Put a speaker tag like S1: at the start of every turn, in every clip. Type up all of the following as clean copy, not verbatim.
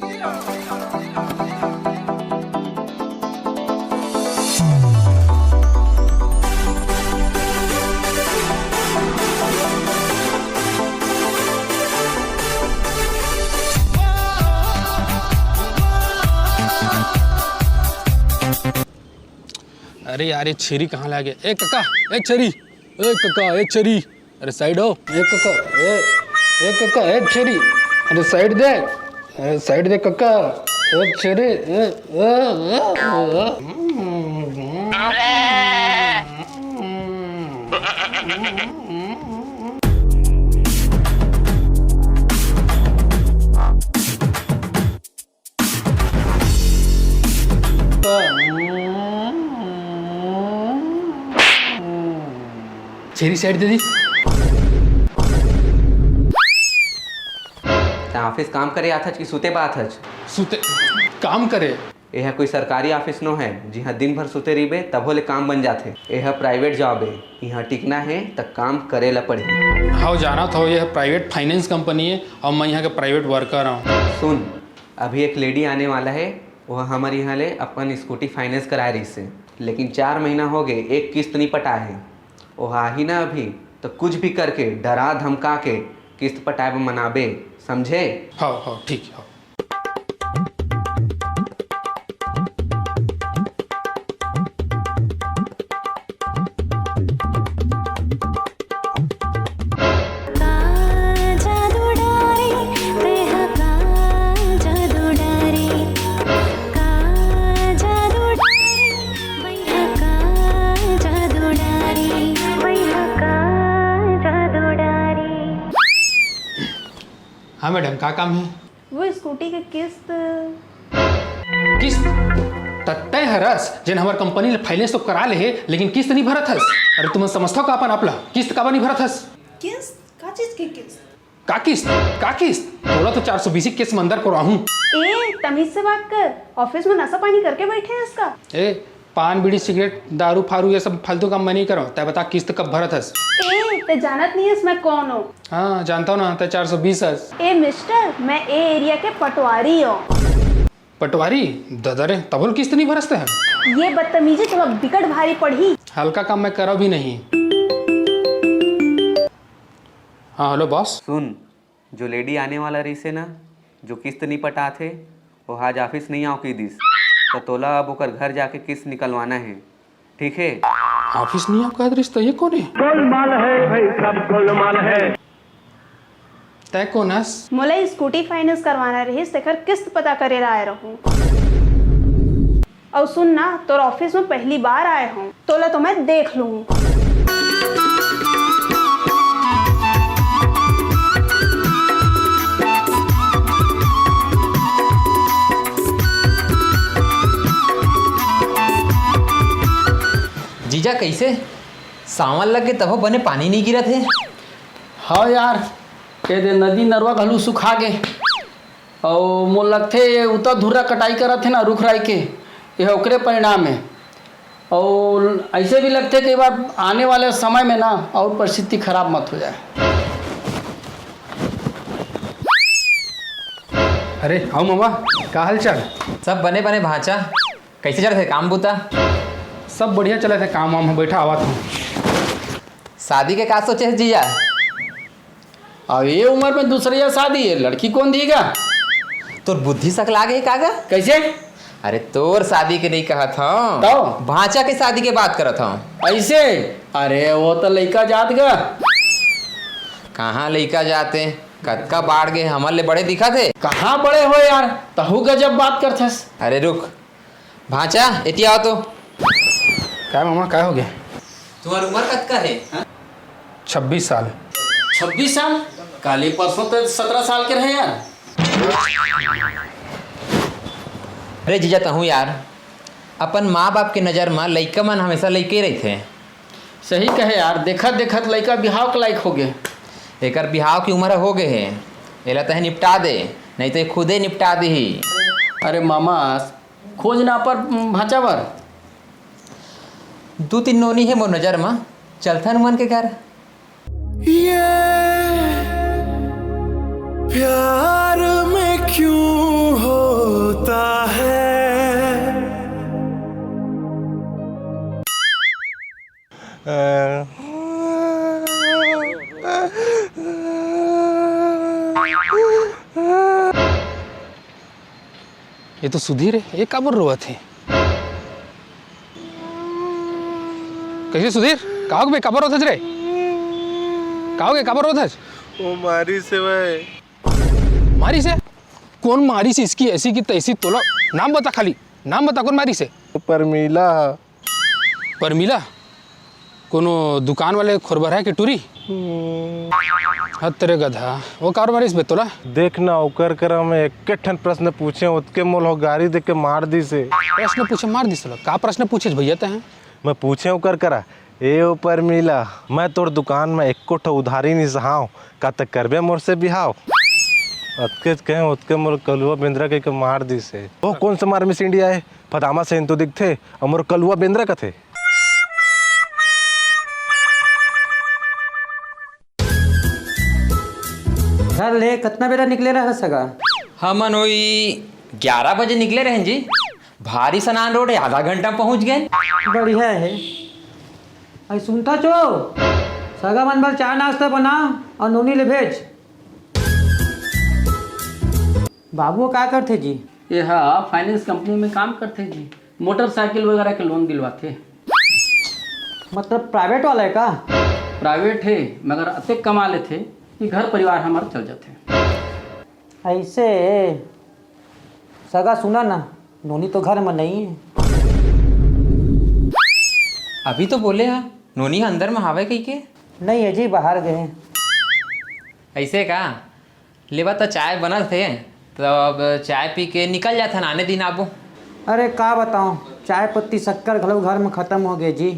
S1: अरे यार ये छेरी कहाँ ला गया? ए कक्का, ए छेरी, ए कक्का, ए छेरी, अरे साइड हो। ए कक्का, ए कक्का, ए छेरी, अरे साइड दे, अरे साइड दे कक्का, ए छेरी, छेरी साइड दे दी।
S2: ऑफिस काम करे आथच कि सुते बा आथच?
S1: सुते काम करे।
S2: यह कोई सरकारी ऑफिस नो है जिहाँ दिन भर सुते रहिबे तभो ले काम बन जाथे। यह प्राइवेट जॉब है, यहाँ टिकना है तब काम करे ला पड़ही।
S1: हाँ जाना था, यह प्राइवेट फाइनेंस कंपनी है और मैं यहाँ का प्राइवेट वर्कर हूँ।
S2: सुन, अभी एक लेडी आने वाला है, वह हमारे यहाँ ले अपन स्कूटी फाइनेंस कराए रही से, लेकिन 4 महीना हो गए एक किस्त नहीं पटा है। वह आ ही ना अभी तो कुछ भी करके डरा धमका के किस्त पटाए मनाबे, समझे?
S1: हाँ हाँ ठीक है। हाँ मैडम, क्या काम है?
S3: वो स्कूटी के किस्त
S1: तय हरस जिन हमार कंपनी फाइनेंस तो करा ले है, लेकिन किस्त नहीं भरत हस। अरे तुम समझता का अपन अपला किस्त का नहीं भरत हस?
S3: किस्त का चीज की किस्त?
S1: का किस्त थोड़ा तो 420 केस में अंदर को रहूं।
S3: ए तमीज से बात कर, ऑफिस में नशा पानी करके बैठे हैं इसका।
S1: ए पान बीड़ी सिगरेट दारू फारू ये सब फालतू काम मैं नहीं करो। तय बता किस्त कब भरत हस?
S3: ते जानत नहीं है मैं कौन हूँ?
S1: हाँ जानता हूँ ना, तय 420 हस।
S3: ए मिस्टर, मैं ए एरिया के पटवारी हूँ।
S1: पटवारी? ददरे तबल किस्त नहीं भरसते हैं?
S3: ये बदतमीजी थोड़ा बिकट भारी पड़ी।
S1: हल्का काम मैं करो भी नहीं। हाँ हेलो बॉस।
S2: सुन, जो लेडी आने वाला रही से ना, जो किस्त नहीं पटा थे, वो आज ऑफिस नहीं आओ की दिस, तो तोला अब ओकर घर जाके किस्त निकलवाना है, ठीक है?
S1: ऑफिस नहीं आपका रिश्ता ये कौन है?
S4: गोलमाल है भाई, सब गोलमाल है।
S1: तय कौन हस?
S3: मोला स्कूटी फाइनेंस करवाना रही, तेकर किस्त पता करे आए रहूं। और सुन ना, तोर ऑफिस में पहली बार आए हूँ, तोला तो मैं देख लूँ।
S5: जीजा कैसे सावन लग के तब बने पानी नहीं गिरा थे?
S6: हाँ यार, कह दे नदी नरवा घलू सुखा गे और मोल लगथे उतना धुर्रा कटाई करत थे ना रुख राई के, यह ओकरे परिणाम है। और ऐसे भी लगते कई बार आने वाले समय में ना और परिस्थिति खराब मत हो जाए।
S1: अरे आओ मामा, का हाल चाल?
S5: सब बने बने भाचा, कैसे चल रहे काम बूता?
S1: सब बढ़िया चला था, काम वाम बैठा आवा था।
S5: शादी के का सोचे है जीजा?
S6: अब ये उम्र में दूसरे या शादी है, लड़की कौन देगा?
S5: तोर बुद्धि सकला गई कागा?
S6: कैसे?
S5: अरे तोर शादी के नहीं कहा था,
S6: तो
S5: भाचा के शादी के बात करत हूँ।
S6: ऐसे? अरे वो तो लड़का जात गा।
S5: कहाँ लड़का जाते, कतका बाढ़ गए, हमारे लिए बड़े दिखा थे।
S6: कहाँ बड़े हो यार, तहु गजब बात करथस।
S5: अरे रुक भाचा, इति आओ तो।
S1: क्या मामा क्या हो गया?
S5: तुम्हारी उम्र कतका है?
S1: 26 साल।
S6: 26 साल? काली परसों तो 17 साल के रहे यार।
S5: अरे जीजा तहूँ यार, अपन माँ बाप के नज़र में लइका मन हमेशा लइके ही रहते हैं।
S6: सही कहे यार, देखत देखत लइका बिहाव के लायक हो गए।
S5: एकर बिहाव की उम्र हो गए है, एला तह निपटा दे, नहीं तो ये खुदे निपटा दे ही।
S6: अरे मामा खोज ना पर भाचा बर
S5: 2-3 नोनी है मोर नजर में, चलथन मन के घर।
S4: ये प्यार में क्यों हो
S1: ये तो सुधीर है, ये काबर रोवत है। कैसे सुधीर कहोगे काबर रोवत रे? कहोगे काबर रोवत?
S7: वो मारी से भाई।
S1: मारी से? कौन मारी से? इसकी ऐसी की तैसी तोला। नाम बता, खाली नाम बता, कौन मारी से?
S7: परमीला।
S1: परमीला? कोनो दुकान वाले खोरबर है कि टूरी? हद तेरे गधा, वो कार मारी से तोला?
S7: देखना ओकर करा में एक ठन प्रश्न पूछे उसके मोल हो गाड़ी देख के मार दी से।
S1: प्रश्न पूछे मार दी सला? का प्रश्न पूछे भैया ते हैं?
S7: मैं पूछे ओकर करा, ए ओ परमीला, मैं तोर दुकान में एको ठो उधारी नहीं सहाव, का तक करबे मोर से बिहाव? अतके कहे उसके मोर कलुआ बेंद्रा के मार दी से। वो कौन सा मार मिस इंडिया है? फदामा से तो दिखते और मोर कलुआ बेंद्रा का थे।
S8: घर ले कितना बेला निकले रहा सगा?
S5: हमन वही 11 बजे निकले रहें जी। भारी सनान रोड है, आधा घंटा में पहुंच गए।
S8: बढ़िया है। आई सुनता चो, सगा मन भर चाय नाश्ता बना और नोनी ले भेज। बाबू क्या करते जी?
S6: ये हाँ फाइनेंस कंपनी में काम करते जी, मोटरसाइकिल वगैरह के लोन दिलवाते।
S8: मतलब प्राइवेट वाला है का?
S6: प्राइवेट है मगर अतने कमा लेते कि घर परिवार हमारा चल जाते।
S8: ऐसे सगा सुना ना, नोनी तो घर में नहीं है।
S5: अभी तो बोले हा नोनी अंदर में हावे कही के?
S8: नहीं है जी, बाहर गए।
S5: ऐसे का लेवा तो चाय बनल थे, तो अब चाय पी के निकल जाता आने दिन आबो।
S8: अरे का बताऊं, चाय पत्ती शक्कर घलो घर में खत्म हो गए जी।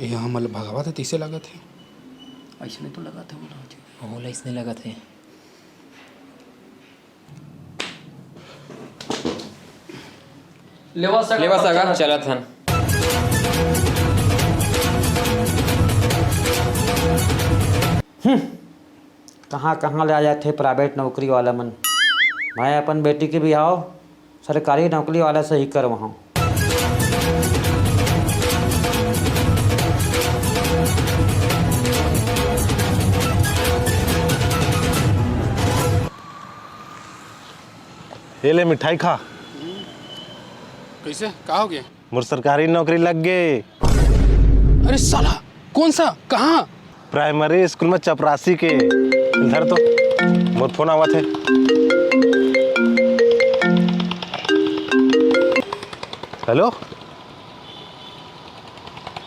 S1: यहाँ मतलब भगवा था तीसरे लगा थे।
S6: ऐसे नहीं तो लगा था
S5: बोला इसने लगा थे।
S6: लेवा
S5: सगा चला था।
S8: कहाँ कहाँ ले आ जाते प्राइवेट नौकरी वाला मन। मैं अपन बेटी के बिहाव सरकारी नौकरी वाला से ही करवाऊँ।
S7: ये ले मिठाई खा।
S1: कैसे कहोगे?
S7: मोर सरकारी नौकरी लग गए।
S1: अरे साला कौन सा? कहाँ?
S7: प्राइमरी स्कूल में चपरासी के। इधर तो मोर फोन आवा थे। हेलो,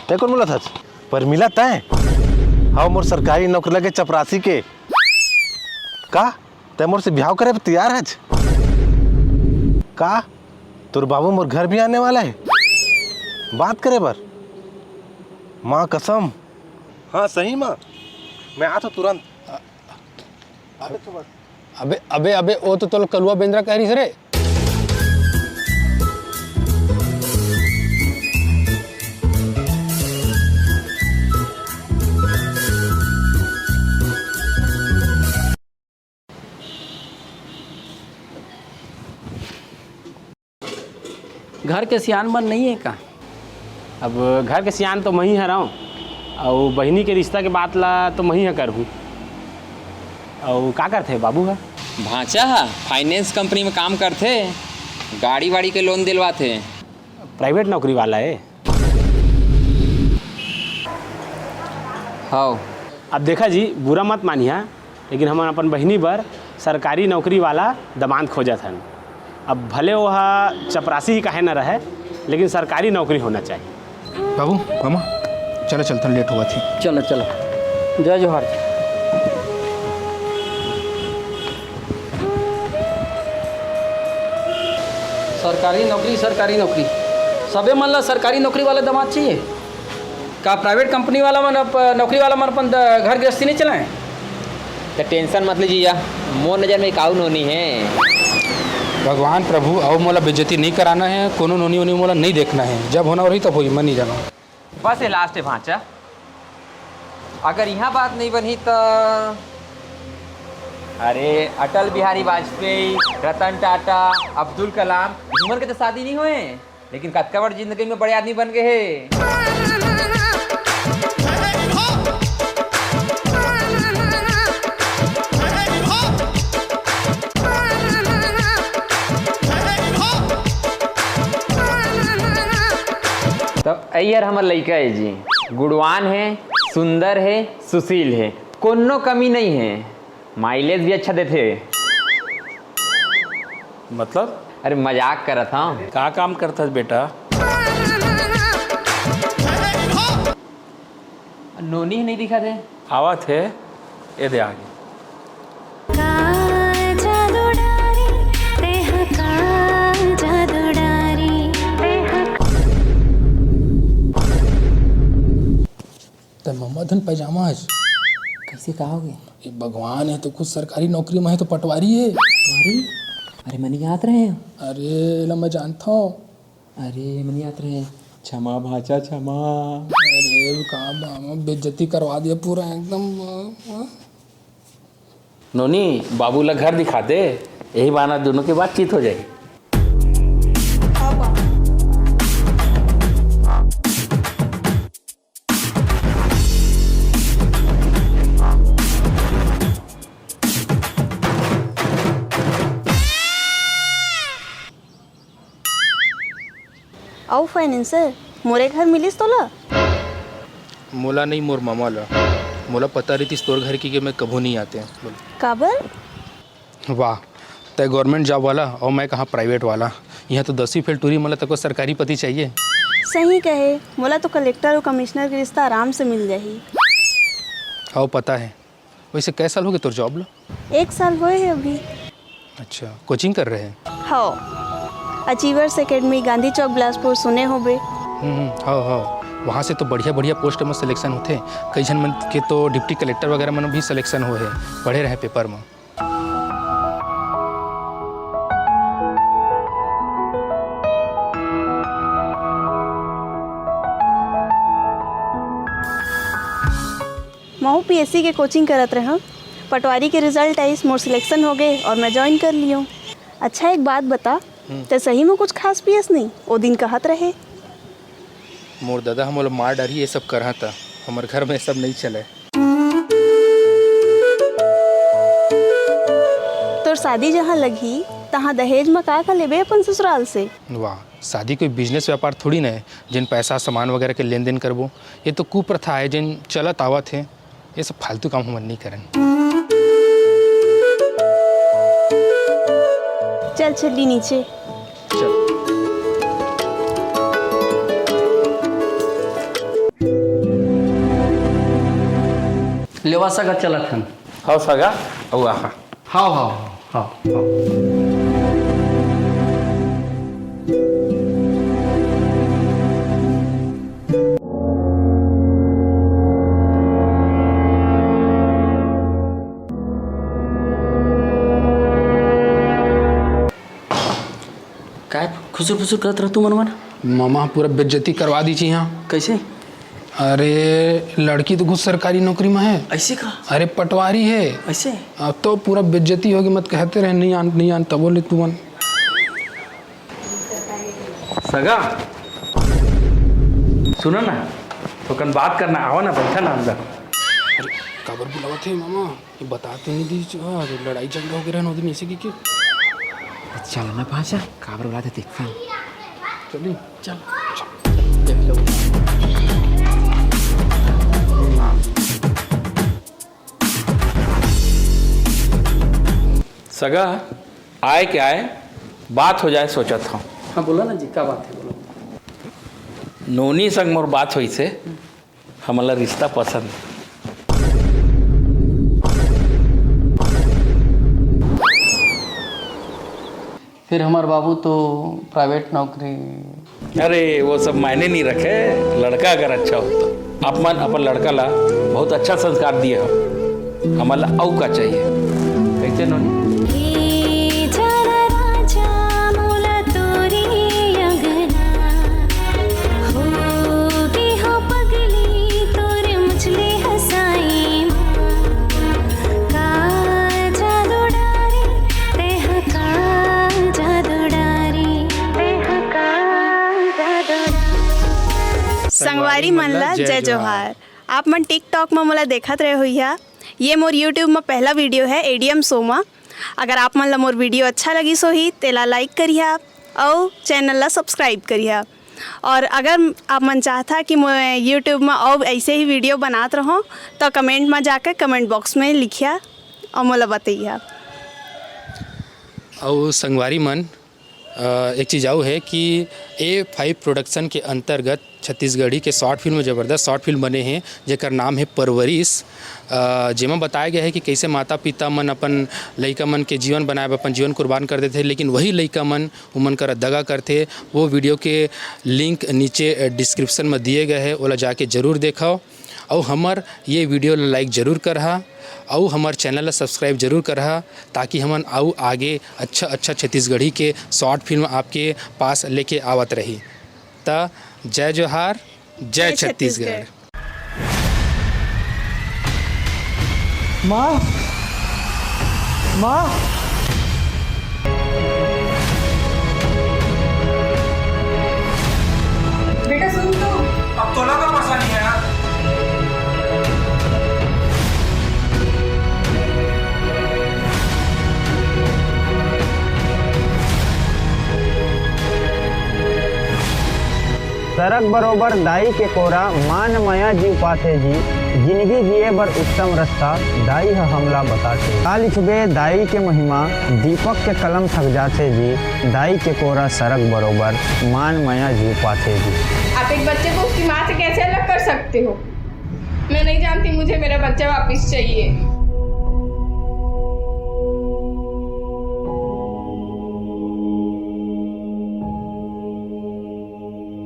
S7: ते कौन बोला था? परमीला तय? हाँ मोर सरकारी नौकरी लगे चपरासी के। का ते मोर से ब्याह करे तैयार है? का तोर बाबू मोर घर भी आने वाला है बात करे बर? माँ कसम। हाँ सही माँ, मैं आता तुरंत।
S1: अबे अबे अबे वो तो कलुआ बेंद्रा कह रही रे।
S6: घर के सियान मन नहीं है का?
S9: अब घर के सियान तो मैं ही है रहूँ, और बहनी के रिश्ता के बात ला तो मैं ही करहूँ। और का करते बाबू है?
S5: भांचा फाइनेंस कंपनी में काम करते, गाड़ी वाड़ी के लोन दिलवाते।
S9: प्राइवेट नौकरी वाला है।
S5: हाँ
S9: अब देखा जी, बुरा मत मानिए, लेकिन हम अपन बहनी बर सरकारी नौकरी वाला दमाद खोजत हन। अब भले वह चपरासी ही काहे न रहे, लेकिन सरकारी नौकरी होना चाहिए।
S1: बाबू मामा चलो चलते, लेट हुआ थी।
S6: चलो चलो, जय जोहार। सरकारी नौकरी सबे मन ला सरकारी नौकरी वाला दमाद चाहिए का? प्राइवेट कंपनी वाला मन नौकरी वाला मन अपन घर गृहस्थी नहीं चलाएं?
S5: तो टेंशन मत लीजिए, मोर नज़र में काऊ नोनी है।
S1: भगवान प्रभु और मोला बेइज्जती नहीं कराना है, कोनो नोनी वोनी मोला नहीं देखना है। जब होना रही तब होई, मैं नहीं जाना।
S5: बस ये लास्ट है भांचा। अगर यहाँ बात नहीं बनी तो अरे अटल बिहारी वाजपेयी, रतन टाटा, अब्दुल कलाम, झूमर के तो शादी नहीं हुए। लेकिन कतका बार जिंदगी में बड़े आदमी बन गए है। तब अय्यर हमर लड़का है जी, गुणवान है, सुंदर है, सुशील है, कोनो कमी नहीं है, माइलेज भी अच्छा देते।
S6: मतलब
S5: अरे मजाक करत हूँ।
S6: का काम करता है बेटा?
S5: नोनी ही नहीं दिखा थे।
S6: आवत है, ये दे आगे।
S1: तो मम्मा धन पैजामाज
S5: कैसे कहोगे?
S1: ये भगवान है तो कुछ सरकारी नौकरी में है तो पटवारी है।
S5: पटवारी? अरे मनी याद रहे।
S1: अरे ला मैं जानता हूँ।
S5: अरे मनी याद रहे। क्षमा भाचा क्षमा।
S1: अरे कहाँ बेइज्जती करवा दिया पूरा एकदम।
S6: नोनी बाबू ला घर दिखा दे, यही बहाना दोनों की बातचीत हो जाएगी।
S3: आओ फाइनेंसर, मोरे घर मिलिस तोला?
S1: मोला नहीं मोर मामा ला। मोला पता रही थी तोर घर की कि मैं कभू नहीं आते हैं। बोल।
S3: काबर?
S1: वाह, तय गवर्नमेंट जॉब वाला और मैं कहाँ प्राइवेट वाला। यहाँ तो 10वीं फेल टूरी, मतलब तक को सरकारी पति चाहिए।
S3: सही कहे, मोला तो कलेक्टर और कमिश्नर के रिश्ता आराम से मिल जाही।
S1: हाँ पता है। वैसे कै साल हो गए तोर जॉब ला?
S3: 1 साल हुए है अभी।
S1: अच्छा, कोचिंग कर रहे हैं?
S3: हाँ, अचीवर्स एकेडमी, गांधी चौक, बिलासपुर, सुने होबे।
S1: हाँ हाँ, वहाँ से तो बढ़िया बढ़िया पोस्ट में सिलेक्शन होते। कई जन मन के तो डिप्टी कलेक्टर वगैरह में भी सिलेक्शन हुए हैं, पढ़े रहे पेपर में।
S3: महू पीएससी के कोचिंग करत रहे। पटवारी के रिजल्ट आई, मोर सिलेक्शन हो गए और मैं ज्वाइन कर लियो। अच्छा एक बात बता, तो सही में कुछ खास पीएस नहीं? वो दिन कहत रहे
S1: मोर दादा हम मार डारी ये सब करहा था। हमारे घर में सब नहीं चले।
S3: तोर शादी जहाँ लगी तहाँ दहेज में का लेबे अपन ससुराल से?
S1: वाह, शादी कोई बिजनेस व्यापार थोड़ी ना है जिन पैसा सामान वगैरह के लेन देन करबो। ये तो कुप्रथा है जिन चलत आवत है। ये सब फालतू काम हम नहीं करें।
S3: चल चली नीचे।
S1: चल।
S6: लेवा सगा चलत हन। हाँ सगा औ आहा। हाँ हाँ हाँ हाँ। काय खुसुर फुसुर करत रह तू मनवन?
S1: मामा पूरा बेइज्जती करवा दीजिए यहाँ।
S6: कैसे?
S1: अरे लड़की तो कुछ सरकारी नौकरी में है।
S6: ऐसे का?
S1: अरे पटवारी है।
S6: ऐसे?
S1: अब तो पूरा बेइज्जती होगी, मत कहते रहे नहीं आन तब बोले तू मन।
S6: सगा सुनो ना, तो कन बात करना आओ ना, बैठा ना अंदर।
S1: अरे काबर बुलावा थे मामा, ये बताते नहीं दी। लड़ाई झगड़ा वगैरह नौ दिन ऐसे की
S5: चल ना भाषा काबर बुलाते देखता हूँ।
S1: चलिए चल।
S6: सगा आए क्या आए, बात हो जाए सोचा था।
S10: हाँ बोला ना जी, क्या बात है? बोलो।
S6: नोनी संग मोर बात हुई से हमारा रिश्ता पसंद।
S10: फिर हमारे बाबू तो प्राइवेट नौकरी।
S6: अरे वो सब मायने नहीं रखे, लड़का अगर अच्छा हो तो आप मन अपन लड़का ला बहुत अच्छा संस्कार दिए हो, हमारा औ का चाहिए। कैसे नोनी?
S3: संगवारी मन ला जय जोहार। आप मन टिकटॉक में मोला देखत रहे होइहा। ये मोर यूट्यूब में पहला वीडियो है एडीएम शो में। अगर आप मन ला मोर वीडियो अच्छा लगी सो ही तेला लाइक करिहा और चैनल ला सब्सक्राइब करिहा। और अगर आप मन चाहता कि मैं यूट्यूब में और ऐसे ही वीडियो बनात रहूँ तो कमेंट में जाकर कमेंट बॉक्स में लिखिया और मोला बताइए।
S1: और संगवारी मन एक चीज़ आऊ है कि A5 प्रोडक्शन के अंतर्गत छत्तीसगढ़ी के शॉर्ट फिल्म ज़बरदस्त शॉर्ट फिल्म बने हैं जेकर नाम है परवरिश। जेमा बताया गया है कि कैसे माता पिता मन अपन लइका मन के जीवन बनाए अपन जीवन कुर्बान कर देते, लेकिन वही लइका मन उमन कर दगा करते। वो वीडियो के लिंक नीचे डिस्क्रिप्शन में दिए गए हैं, ओला जाके ज़रूर देखाओ। और हमार ये वीडियो लाइक ज़रूर करहा और हमार चैनल सब्सक्राइब जरूर करहा ताकि हमन आऊ आगे अच्छा छत्तीसगढ़ी के शॉर्ट फिल्म आपके पास लेके आवत रही। त जय जोहार, जय छत्तीसगढ़।
S8: माँ माँ
S11: बेटा सुन तो,
S4: अब तोला का परेशानी है यार।
S8: सरक बरोबर दाई के कोरा मान मया जीव पाथे जी, जिंदगी जिए बर उत्तम रास्ता दाई है हमला बताते। का लिखबे दाई के महिमा दीपक के कलम थक जाते जी, दाई के कोरा सरक बरोबर मान मया जीव पाथे जी।
S11: आप एक बच्चे को उसकी माँ से कैसे अलग कर सकते हो? मैं नहीं जानती, मुझे मेरा बच्चा वापस चाहिए।